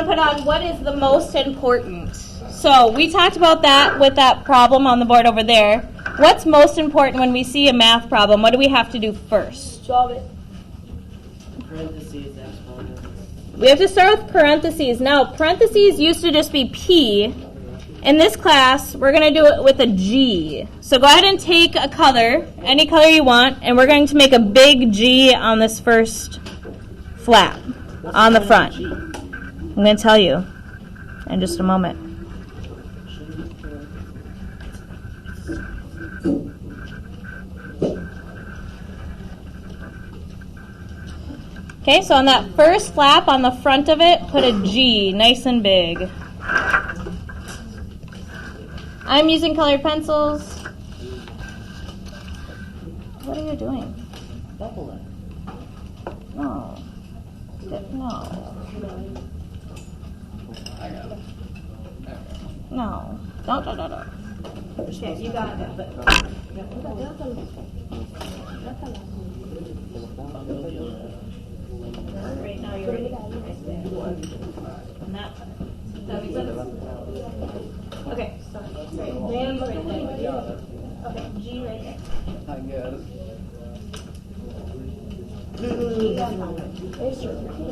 Put on what is the most important. So we talked about that with that problem on the board over there. What's most important when we see a math problem? What do we have to do first? Solve it. Parentheses, exponents. We have to start with parentheses. Now, parentheses used to just be P. In this class, we're going to do it with a G. So go ahead and take a color, any color you want, and we're going to make a big G on this first flap on the front. I'm going to tell you in just a moment. Okay, so on that first flap on the front of it, put a G, nice and big. I'm using colored pencils. What are you doing? Bubble it. No. No. No. Don't. Okay, you got it. Right now you're ready. Right there. And that makes sense? Okay, so sorry. Land right there. Okay, G right there. I guess.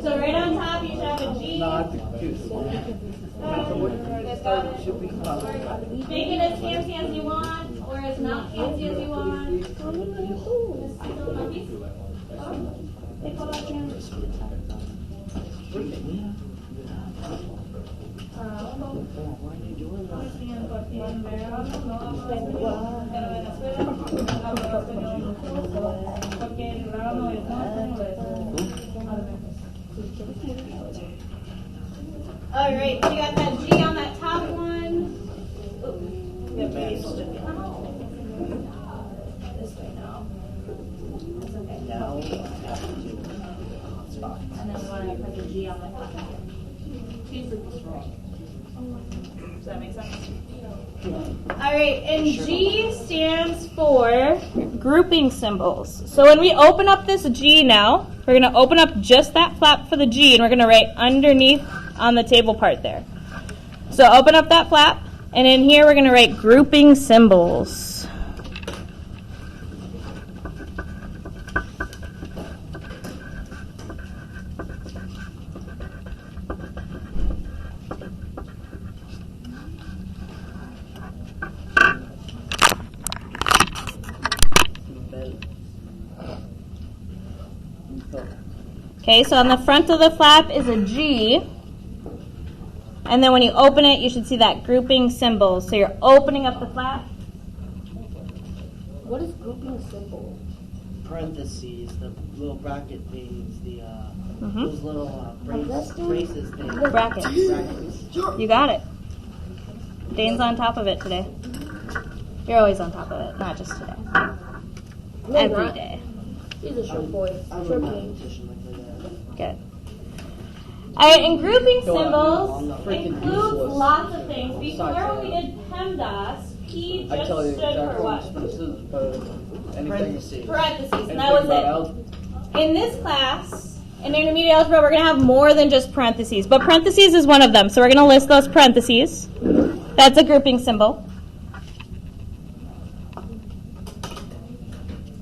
So right on top you should have a G. Make it as fancy as you want, or as not fancy as you want. All right, you got that G on that top one. This way now. That's okay. Now, And then we want to put the G on the top. Does that make sense? All right, and G stands for grouping symbols. So when we open up this G now, we're going to open up just that flap for the G, and we're going to write underneath on the table part there. So open up that flap, and in here we're going to write grouping symbols. Okay, so on the front of the flap is a G. And then when you open it, you should see that grouping symbol. So you're opening up the flap. What is grouping symbol? Parentheses, the little bracket things, the those little braces things. Brackets. You got it. Dane's on top of it today. You're always on top of it, not just today. Every day. He's a short boy. Short king. Good. All right, and grouping symbols includes lots of things. Before when we did PEMDAS, P just stood for what? Parentheses. Parentheses, and that was it. In this class, in intermediate algebra, we're going to have more than just parentheses, but parentheses is one of them. So we're going to list those parentheses. That's a grouping symbol.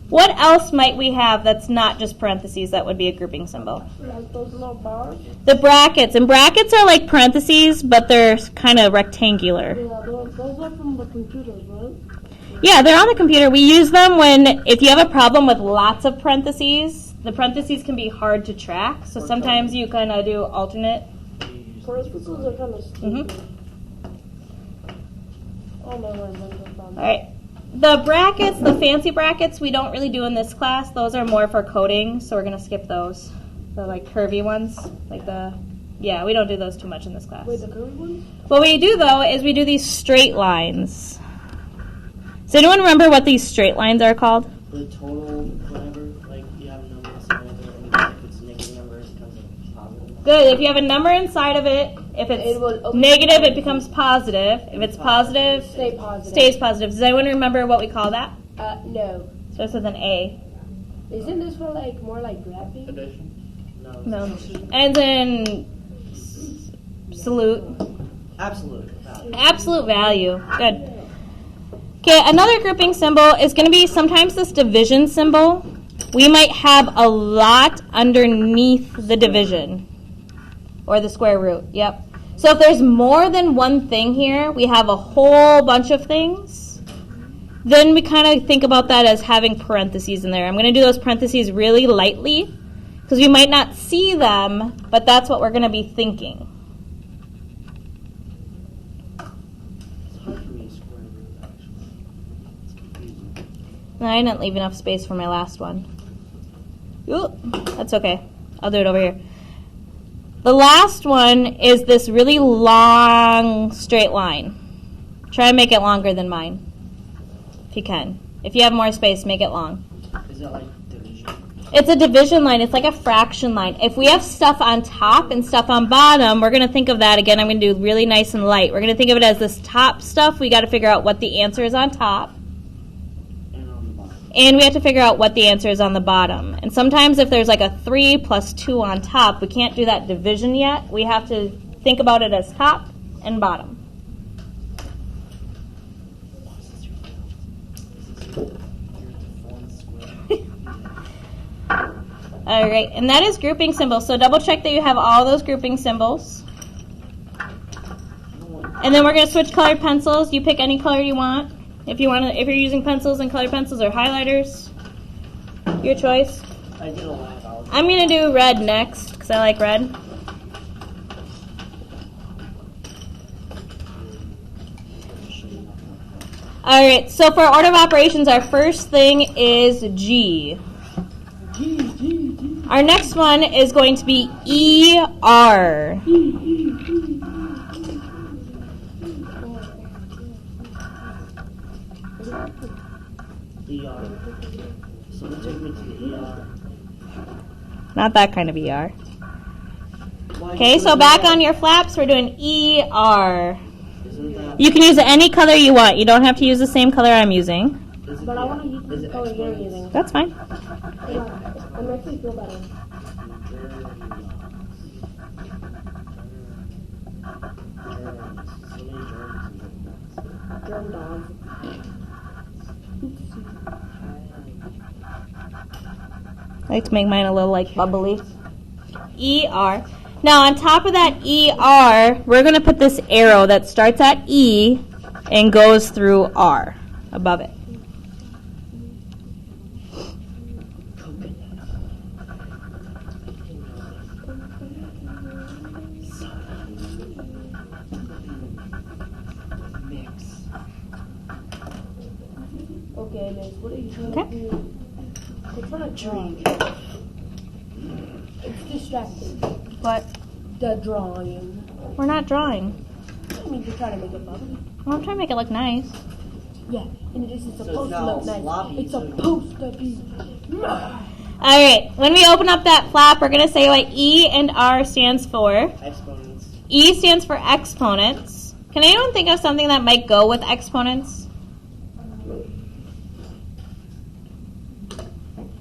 What else might we have that's not just parentheses that would be a grouping symbol? Like those little bars? The brackets. And brackets are like parentheses, but they're kind of rectangular. Yeah, those are from the computers, right? Yeah, they're on the computer. We use them if you have a problem with lots of parentheses, the parentheses can be hard to track. So sometimes you kind of do alternate. Parentheses are kind of stupid. Oh, no, All right. The brackets, the fancy brackets, we don't really do in this class. Those are more for coding, so we're going to skip those. The like curvy ones, yeah, we don't do those too much in this class. Wait, the curvy ones? What we do, though, is we do these straight lines. Does anyone remember what these straight lines are called? The total, whatever, like you have a number inside of it, and if it's negative numbers, it becomes positive. Good. If you have a number inside of it, if it's negative, it becomes positive. If it's positive, stays positive. Does anyone remember what we call that? No. Starts with an A. Isn't this for more like graphing? Addition? No. And then Absolute. Absolute value. Absolute value. Good. Okay, another grouping symbol is going to be sometimes this division symbol. We might have a lot underneath the division. Or the square root. Yep. So if there's more than one thing here, we have a whole bunch of things, then we kind of think about that as having parentheses in there. I'm going to do those parentheses really lightly because we might not see them, but that's what we're going to be thinking. It's hard to read square root, actually. It's confusing. No, I didn't leave enough space for my last one. Ooh, that's okay. I'll do it over here. The last one is this really long straight line. Try and make it longer than mine, if you can. If you have more space, make it long. Is that like division? It's a division line. It's like a fraction line. If we have stuff on top and stuff on bottom, we're going to think of that. Again, I'm going to do really nice and light. We're going to think of it as this top stuff. We got to figure out what the answer is on top. And on the bottom. And we have to figure out what the answer is on the bottom. And sometimes if there's like a 3 plus 2 on top, we can't do that division yet. We have to think about it as top and bottom. All right, and that is grouping symbols. So double check that you have all those grouping symbols. And then we're going to switch colored pencils. You pick any color you want. If you're using pencils and colored pencils or highlighters, your choice. I did a lot. I'm going to do red next because I like red. All right, so for order of operations, our first thing is G. Our next one is going to be ER. ER. So let's take me to the ER. Not that kind of ER. Okay, so back on your flaps, we're doing ER. Isn't that? You can use any color you want. You don't have to use the same color I'm using. But I want to use the color you're using. That's fine. I'm actually feel better. GERMDAS. I like to make mine a little like bubbly. ER. Now on top of that ER, we're going to put this arrow that starts at E and goes through R above it. Okay, Miss, what are you trying Okay. to do? We're trying to draw. It's distracting. What? The drawing. We're not drawing. I mean, you're trying to make it bubbly. Well, I'm trying to make it look nice. Yeah, and it isn't So supposed it's to look now nice. sloppy, It's so- supposed to be. All right. When we open up that flap, we're going to say what E and R stands for. Exponents. E stands for exponents. Can anyone think of something that might go with exponents?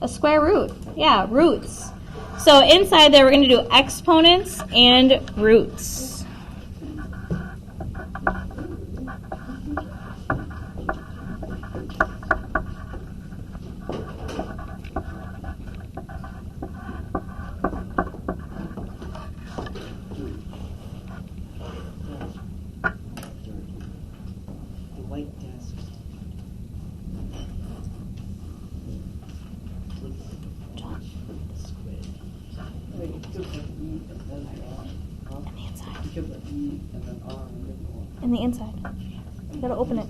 A square root. Yeah, roots. So inside there, we're going to do exponents and roots. The white desk. In the inside. In the inside. You gotta open it.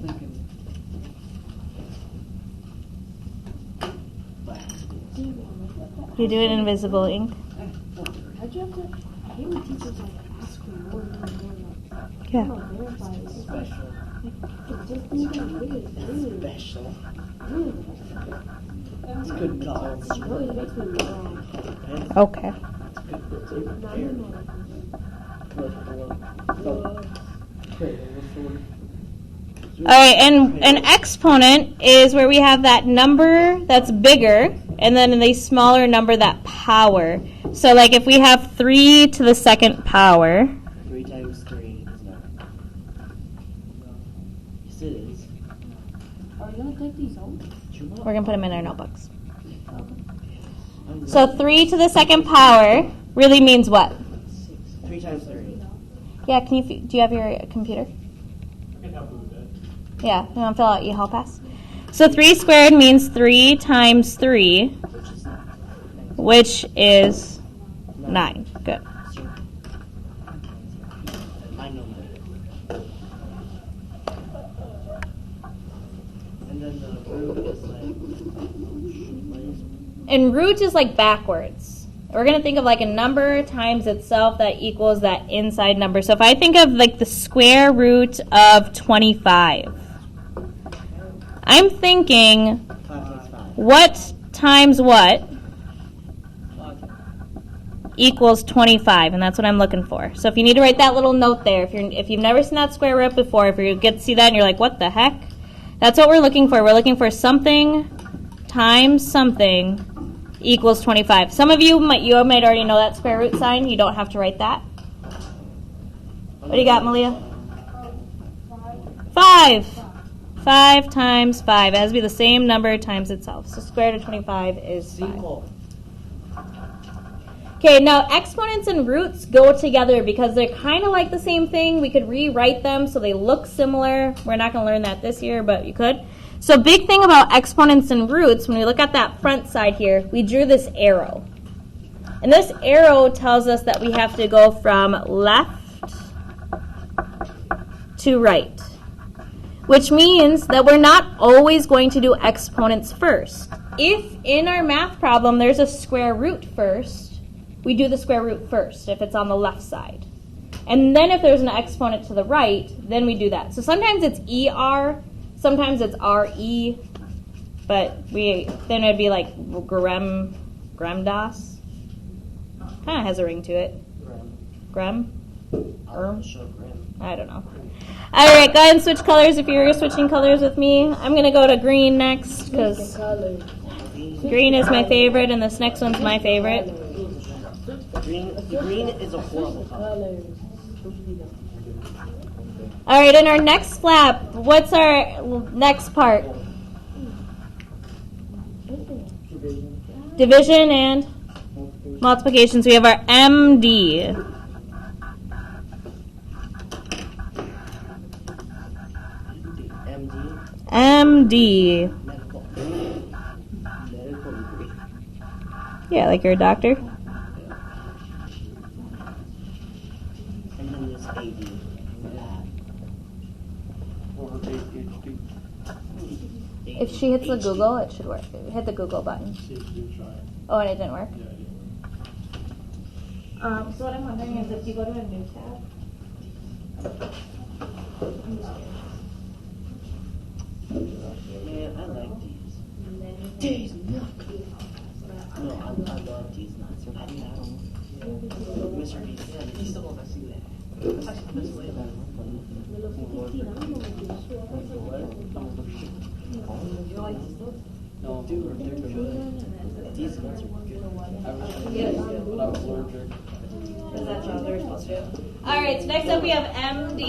You do it in invisible ink. How'd you have to? I hate when teachers like ask for more and more and more. Like, Yeah. I'm not verified. It's Special. just things like really. Special. It's good colors. It really makes me mad. Okay. Not mad. All right, and an exponent is where we have that number that's bigger, and then the smaller number, that power. So like if we have 3 to the second power, 3 times times 3 is 9. Yes, it is. Are you gonna take these home? We're going to put them in our notebooks. So 3 to the second power really means what? 3 times 3. Yeah, do you have your computer? I can help you with that. Yeah, you want to fill out e-hall pass? So 3 squared means 3 times 3, which is 9. Good. I know that. And then the root is And root is like backwards. We're going to think of like a number times itself that equals that inside number. So if I think of like the square root of 25, I'm thinking what times what equals 25, and that's what I'm looking for. So if you need to write that little note there, if you've never seen that square root before, if you get to see that and you're like, what the heck? That's what we're looking for. We're looking for something times something equals 25. Some of you might already know that square root sign. You don't have to write that. What do you got, Malia? 5. 5 times 5. It has to be the same number times itself. So square root of 25 is 5. Okay, now exponents and roots go together because they're kind of like the same thing. We could rewrite them so they look similar. We're not going to learn that this year, but you could. So big thing about exponents and roots, when we look at that front side here, we drew this arrow. And this arrow tells us that we have to go from left to right, which means that we're not always going to do exponents first. If in our math problem there's a square root first, we do the square root first if it's on the left side. And then if there's an exponent to the right, then we do that. So sometimes it's ER, sometimes it's RE, but then it'd be like GERMDAS. Kind of has a ring to it. Grem? I don't know. All right, go ahead and switch colors if you're switching colors with me. I'm going to go to green next because green is my favorite and this next one's my favorite. Green is a horrible color. All right, in our next flap, what's our next part? Division and multiplication. So we have our MD. MD. Yeah, like you're a doctor. And then there's AD. If she hits the Google, it should work. Hit the Google button. Oh, and it didn't work? So what I'm wondering is if you go to a new tab. Yeah, I like these. These nuts. No, I love these nuts. Have you had them? Mr. Beast. Yeah, he's the one that see that. That's actually the best way. You like these nuts? No, dude, they're good. These nuts are good. I was allergic. All right, so next up we have MD.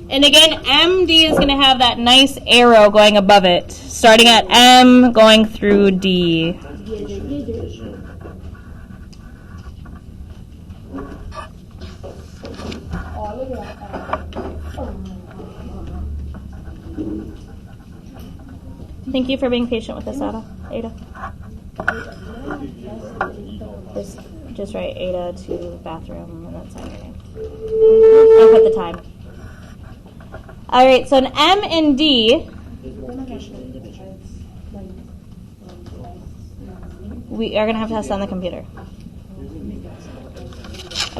And again, MD is going to have that nice arrow going above it, starting at M, going through D. Thank you for being patient with us, Ada. Just write Ada to bathroom and then sign your name. I'll put the time. All right, so an M and D, we are going to have to test on the computer.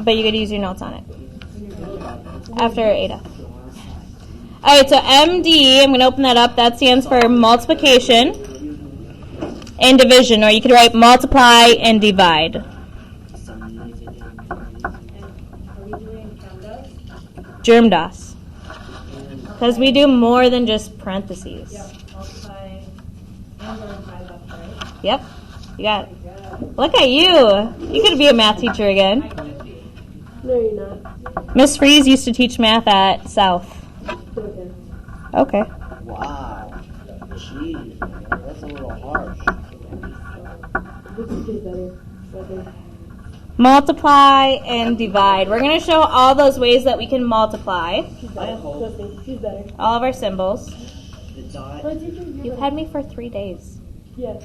But you could use your notes on it after Ada. All right, so MD, I'm going to open that up. That stands for multiplication and division, or you could write multiply and divide. GERMDAS. Because we do more than just parentheses. Yep, you got it. Look at you. You could be a math teacher again. No, you're not. Miss Freeze used to teach math at South. Okay. Wow. Jeez, that's a little harsh. This is better. Better. Multiply and divide. We're going to show all those ways that we can multiply I hope She's better. all of our symbols. the dot. You've had me for 3 days. Yes.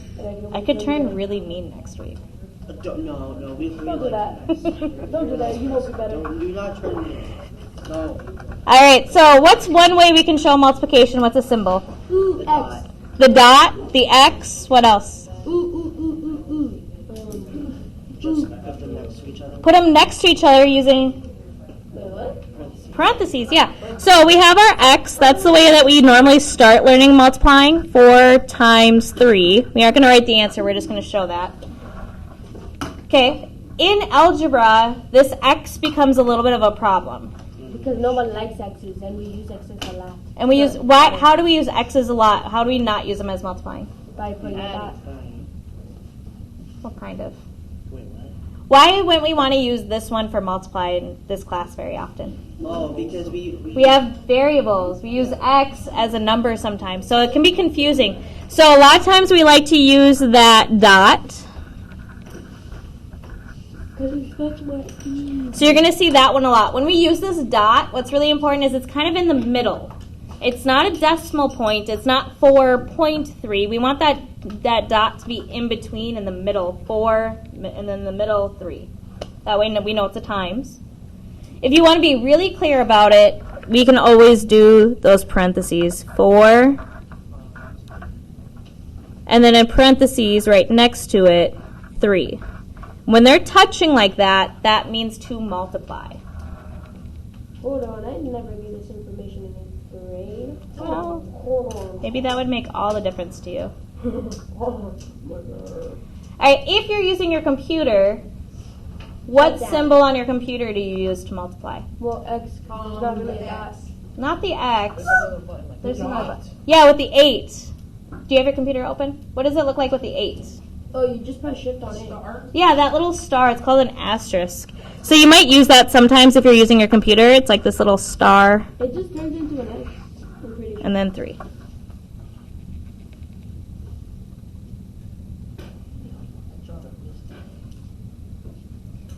I could turn really mean next week. No, we Don't do that. Don't do that. You know be better. Do not turn me. No. All right, so what's one way we can show multiplication? What's a symbol? Ooh, The X. dot. The dot, the X, what else? Just put them next to each other. Put them next to each other using Parentheses. parentheses, yeah. So we have our X. That's the way that we normally start learning multiplying. 4 times 3. We aren't going to write the answer. We're just going to show that. Okay. In algebra, this X becomes a little bit of a problem. Because no one likes X's and we use X's a lot. And we use, why? How do we use X's a lot? How do we not use them as multiplying? By putting a dot. What kind of? Wait, what? Why wouldn't we want to use this one for multiply in this class very often? Oh, because We have variables. We use X as a number sometimes, so it can be confusing. So a lot of times we like to use that dot. So you're going to see that one a lot. When we use this dot, what's really important is it's kind of in the middle. It's not a decimal point. It's not 4.3. We want that dot to be in between in the middle, 4, and then the middle 3. That way we know it's a times. If you want to be really clear about it, we can always do those parentheses, 4, and then in parentheses right next to it, 3. When they're touching like that, that means to multiply. Hold on, I never knew this information in 8th grade. Well, Hold on. maybe that would make all the difference to you. Oh All right, if you're using your computer, what Like that. symbol on your computer do you use to multiply? Well, X is not really a dot. Not the X. There's another button. Yeah, with the 8. Do you have your computer open? What does it look like with the 8? Oh, you just press shift on it. Yeah, that little star. It's called an asterisk. So you might use that sometimes if you're using your computer. It's like this little star It just turns into an X. I'm pretty sure. and then 3.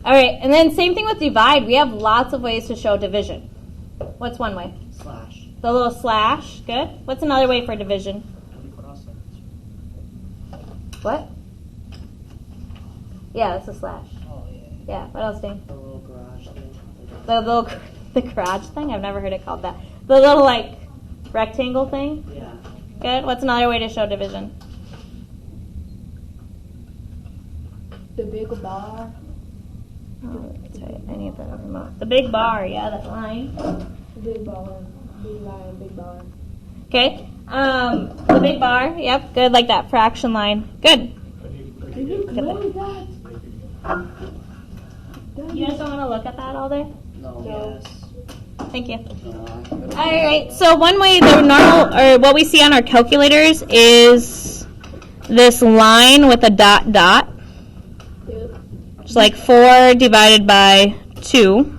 All right, and then same thing with divide. We have lots of ways to show division. What's one way? slash. The little slash. Good. What's another way for division? What? Yeah, that's a slash. Oh, yeah. Yeah. What else, Dane? The little garage thing. The garage thing. I've never heard it called that. The little like rectangle thing. Yeah. Good. What's another way to show division? The big bar. Oh, that's right. I need the remote. The big bar. Yeah, that line. Big bar. Big line, big bar. Okay. The big bar. Yep. Good. Like that fraction line. Good. Did you close that? You guys don't want to look at that all day? No. No. Yes. Thank you. No. All right. So one way the normal or what we see on our calculators is this line with a dot dot. It's like 4 divided by 2.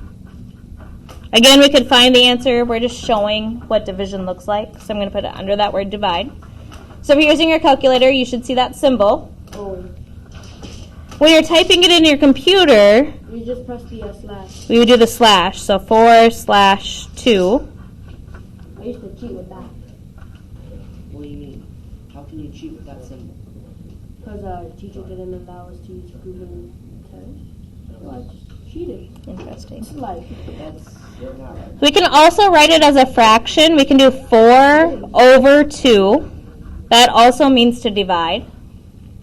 Again, we could find the answer. We're just showing what division looks like. So I'm going to put it under that word divide. So if you're using your calculator, you should see that symbol. Oh, When you're typing it in your computer, you just press the slash. we would do the slash. So 4/2. I used to cheat with that. What do you mean? How can you cheat with that symbol? Because our teacher didn't allow us to use Google Test. So I just cheated. Interesting. It's life. You're not right. We can also write it as a fraction. We can do 4/2. That also means to divide.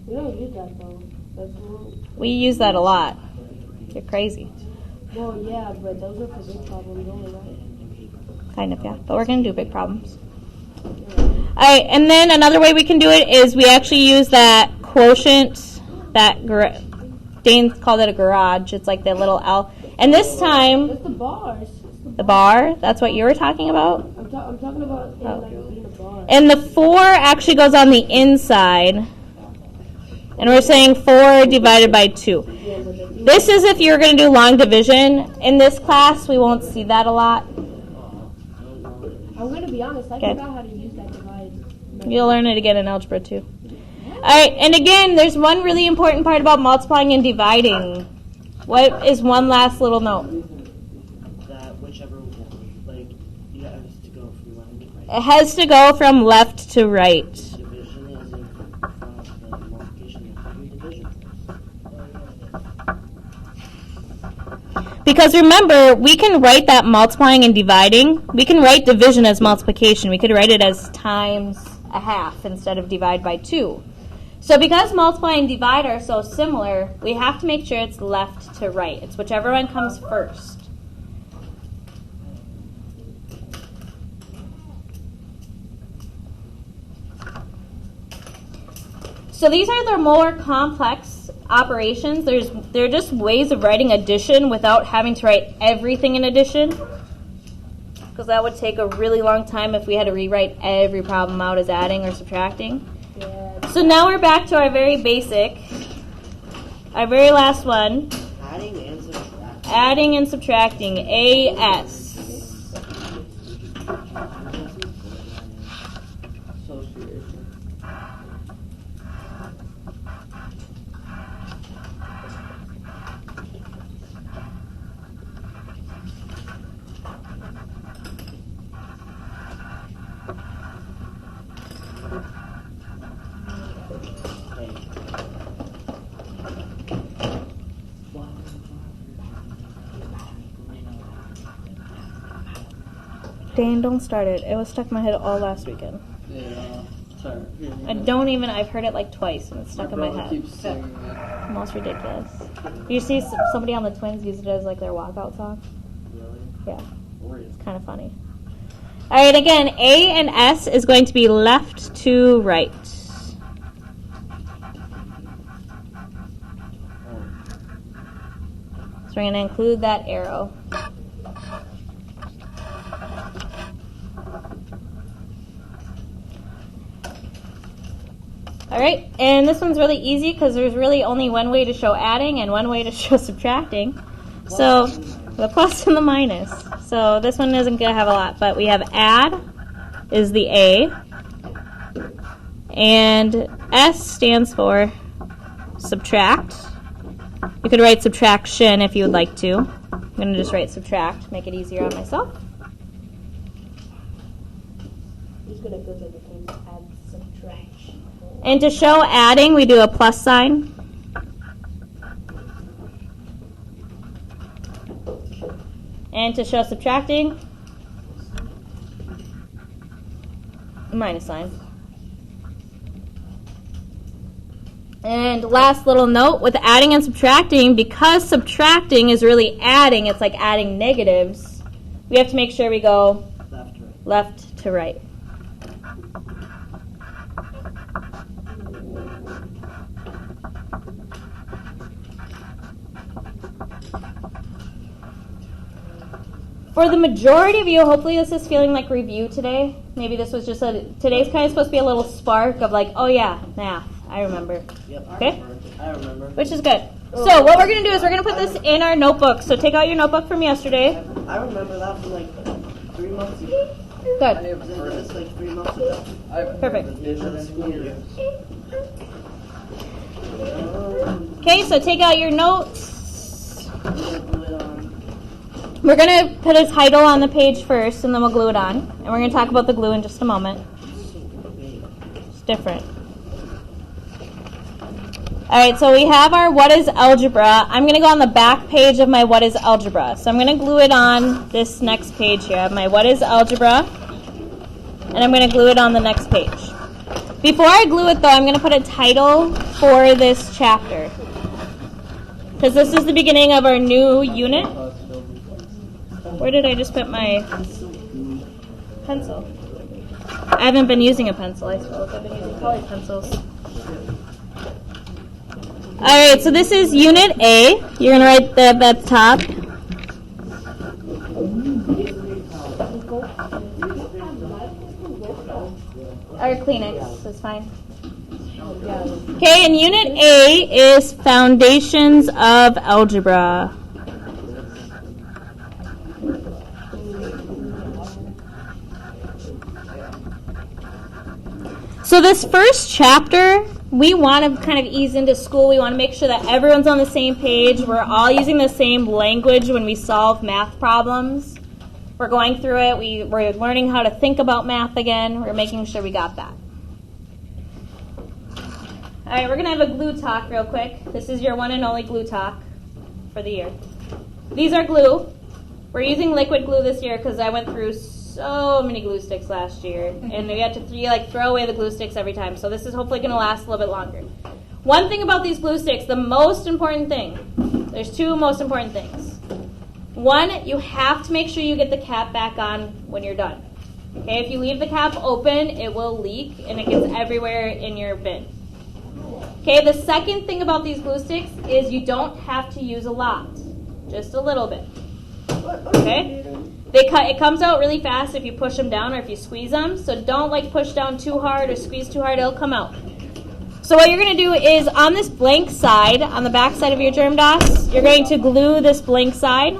We don't use that though. That's wrong. We use that a lot. You're crazy. Well, yeah, but those are for big problems only, right? Kind of, yeah. But we're going to do big problems. All right, and then another way we can do it is we actually use that quotient, Dane called it a garage. It's like the little L. And this time, It's the bars. It's the bar, that's what you were talking about? I'm talking about like being a bar. And the 4 actually goes on the inside. And we're saying 4 divided by 2. This is if you're going to do long division. In this class, we won't see that a lot. I'm going to be honest, I Okay. forgot how to use that divide. You'll learn it again in algebra too. All right, and again, there's one really important part about multiplying and dividing. What is one last little note? That whichever one, like, you have to go from left to right. It has to go from left to right. Division is in front of the multiplication. You have to do division. Because remember, we can write that multiplying and dividing. We can write division as multiplication. We could write it as times a half instead of divide by 2. So because multiply and divide are so similar, we have to make sure it's left to right. It's whichever one comes first. So these are the more complex operations. They're just ways of writing addition without having to write everything in addition, because that would take a really long time if we had to rewrite every problem out as adding or subtracting. So now we're back to our very basic, our very last one, Adding and subtracting. adding and subtracting, AS. Association. Dan, don't start it. It was stuck in my head all last weekend. Yeah, sorry. I've heard it like twice and it's stuck in my head. Keeps singing it. Most ridiculous. You see somebody on the Twins use it as like their walkout song? Really? Yeah, Really? it's kind of funny. All right, again, A and S is going to be left to right. So we're going to include that arrow. All right, and this one's really easy because there's really only one way to show adding and one way to show subtracting. So the plus and the minus. So this one isn't going to have a lot, but we have add is the A, and S stands for subtract. You could write subtraction if you would like to. I'm going to just write subtract, make it easier on myself. Just gonna go to the thing, add subtraction. And to show adding, we do a plus sign. And to show subtracting, minus sign. And last little note, with adding and subtracting, because subtracting is really adding, it's like adding negatives, we have to make sure we go left to right. For the majority of you, hopefully this is feeling like review today. Maybe this was just today's kind of supposed to be a little spark of like, oh yeah, math, I remember. Yep, Okay? I remember. Which is good. So what we're going to do is we're going to put this in our notebook. So take out your notebook from yesterday. I remember that from like 3 months ago. Good. It's like 3 months ago. Perfect. Vision school year. Okay, so take out your notes. Glue it on. We're going to put a title on the page first, and then we'll glue it on. And we're going to talk about the glue in just a moment. It's different. All right, so we have our what is algebra. I'm going to go on the back page of my what is algebra. So I'm going to glue it on this next page here. I have my what is algebra, and I'm going to glue it on the next page. Before I glue it, though, I'm going to put a title for this chapter, because this is the beginning of our new unit. Where did I just put my pencil? I haven't been using a pencil, I suppose. I've been using colored pencils. All right, so this is Unit A. You're going to write that at the top. Or Kleenex is fine. Okay, and Unit A is Foundations of Algebra. So this first chapter, we want to kind of ease into school. We want to make sure that everyone's on the same page. We're all using the same language when we solve math problems. We're going through it. We're learning how to think about math again. We're making sure we got that. All right, we're going to have a glue talk real quick. This is your one and only glue talk for the year. These are glue. We're using liquid glue this year because I went through so many glue sticks last year, and we had to throw away the glue sticks every time. So this is hopefully going to last a little bit longer. One thing about these glue sticks, the most important thing, there's two most important things. One, you have to make sure you get the cap back on when you're done. Okay, if you leave the cap open, it will leak and it gets everywhere in your bin. Okay, the second thing about these glue sticks is you don't have to use a lot, just a little bit. Okay? It comes out really fast if you push them down or if you squeeze them, so don't push down too hard or squeeze too hard, it'll come out. So what you're going to do is on this blank side, on the back side of your GERMDAS, you're going to glue this blank side,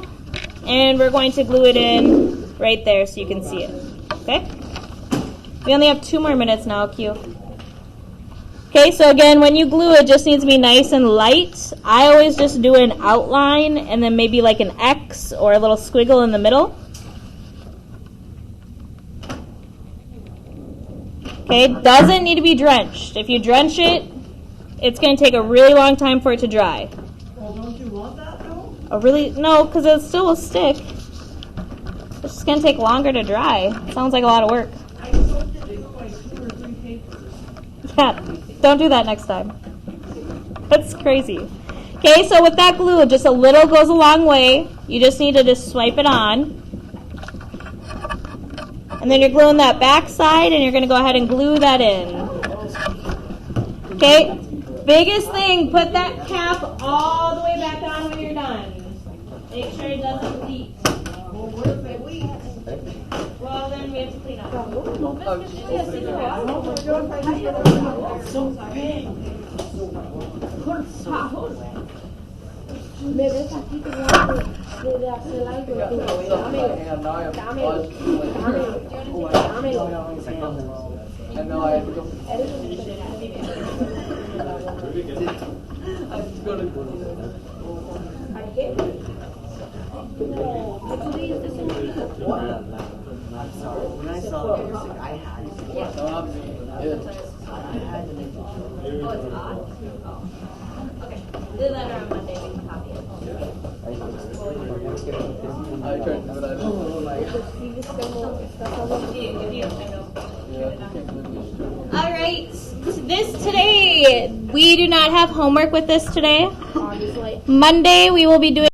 and we're going to glue it in right there so you can see it. Okay? We only have 2 more minutes now, Q. Okay, so again, when you glue, it just needs to be nice and light. I always just do an outline and then maybe like an X or a little squiggle in the middle. Okay, doesn't need to be drenched. If you drench it, it's going to take a really long time for it to dry. Well, don't you want that though? Oh, really? No, because it still will stick. It's just going to take longer to dry. Sounds like a lot of work. I soaked it in like 2 or 3 papers. Yeah, don't do that next time. That's crazy. Okay, so with that glue, just a little goes a long way. You just need to just swipe it on. And then you're gluing that back side, and you're going to go ahead and glue that in. Okay, biggest thing, put that cap all the way back on when you're done. Make sure it doesn't leak. Well, what if it leaks? Well, then we have to clean up. So big. Me ves aquí que de hacer algo, dámelo. I know I have to go. I'm sorry. When I saw the music, I had to make it. I had to make it. Oh, it's odd? Oh. Okay. Do that on Monday. We can copy it. I tried, but I All right. Today, we do not have homework with this today. Monday, we will be doing